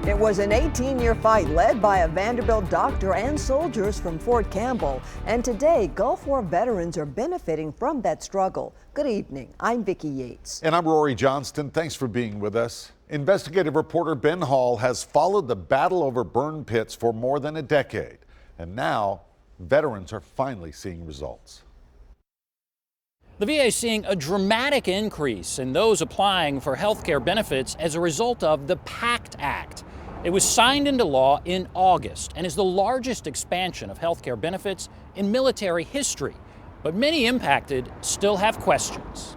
It was an 18-year fight led by a Vanderbilt doctor and soldiers from Fort Campbell. And today, Gulf War veterans are benefiting from that struggle. Good evening. I'm Vicki Yates. And I'm Rory Johnston. Thanks for being with us. Investigative reporter Ben Hall has followed the battle over burn pits for more than a decade. And now, veterans are finally seeing results. The VA is seeing a dramatic increase in those applying for health care benefits as a result of the PACT Act. It was signed into law in August and is the largest expansion of health care benefits in military history. But many impacted still have questions.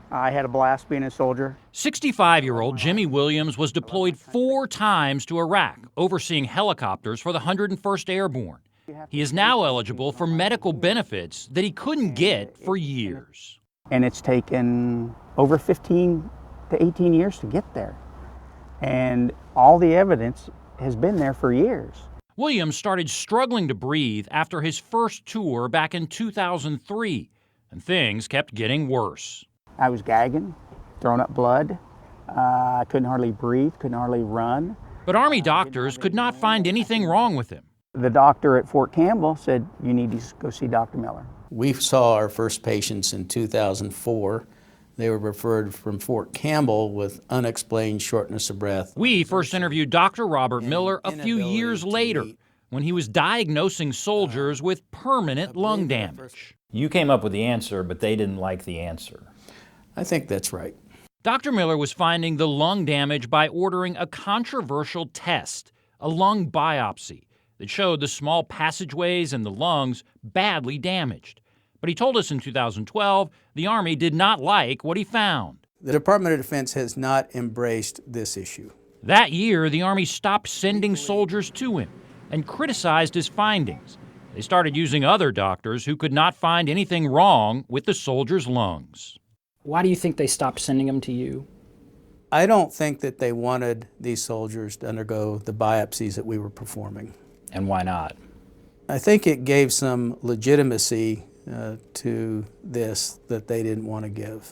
I had a blast being a soldier. 65-year-old Jimmy Williams was deployed 4 times to Iraq, overseeing helicopters for the 101st Airborne. He is now eligible for medical benefits that he couldn't get for years. And it's taken over 15 to 18 years to get there. And all the evidence has been there for years. Williams started struggling to breathe after his first tour back in 2003, and things kept getting worse. I was gagging, throwing up blood. I couldn't hardly breathe, couldn't hardly run. But Army doctors could not find anything wrong with him. The doctor at Fort Campbell said, "You need to go see Dr. Miller." We saw our first patients in 2004. They were referred from Fort Campbell with unexplained shortness of breath. We first interviewed Dr. Robert Miller a few years later when he was diagnosing soldiers with permanent lung damage. You came up with the answer, but they didn't like the answer. I think that's right. Dr. Miller was finding the lung damage by ordering a controversial test, a lung biopsy, that showed the small passageways in the lungs badly damaged. But he told us in 2012 the Army did not like what he found. The Department of Defense has not embraced this issue. That year, the Army stopped sending soldiers to him and criticized his findings. They started using other doctors who could not find anything wrong with the soldiers' lungs. Why do you think they stopped sending them to you? I don't think that they wanted these soldiers to undergo the biopsies that we were performing. And why not? I think it gave some legitimacy to this that they didn't want to give.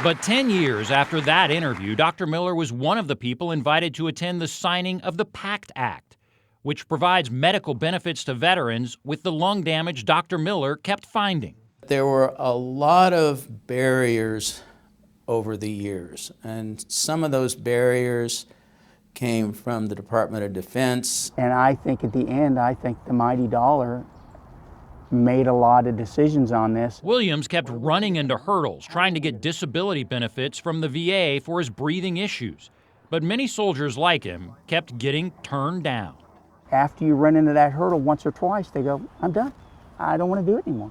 But 10 years after that interview, Dr. Miller was one of the people invited to attend the signing of the PACT Act, which provides medical benefits to veterans with the lung damage Dr. Miller kept finding. There were a lot of barriers over the years, and some of those barriers came from the Department of Defense. And I think at the end, the mighty dollar made a lot of decisions on this. Williams kept running into hurdles trying to get disability benefits from the VA for his breathing issues. But many soldiers like him kept getting turned down. After you run into that hurdle once or twice, they go, "I'm done. I don't want to do it anymore."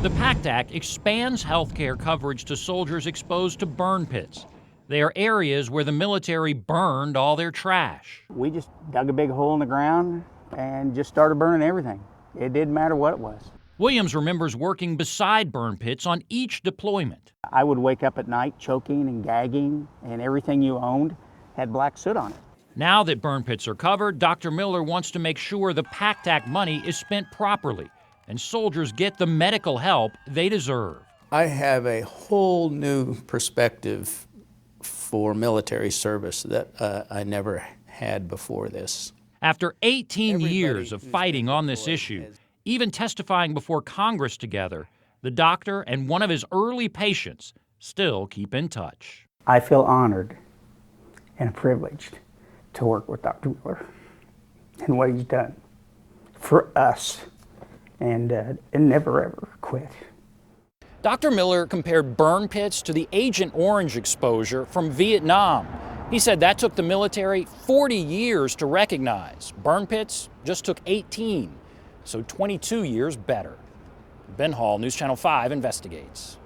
The PACT Act expands health care coverage to soldiers exposed to burn pits. They are areas where the military burned all their trash. We just dug a big hole in the ground and just started burning everything. It didn't matter what it was. Williams remembers working beside burn pits on each deployment. I would wake up at night choking and gagging, and everything you owned had black soot on it. Now that burn pits are covered, Dr. Miller wants to make sure the PACT Act money is spent properly and soldiers get the medical help they deserve. I have a whole new perspective for military service that I never had before this. After 18 years of fighting on this issue, even testifying before Congress together, the doctor and one of his early patients still keep in touch. I feel honored and privileged to work with Dr. Miller and what he's done for us, and never ever quit. Dr. Miller compared burn pits to the Agent Orange exposure from Vietnam. He said that took the military 40 years to recognize. Burn pits just took 18, so 22 years better. Ben Hall, News Channel 5 investigates.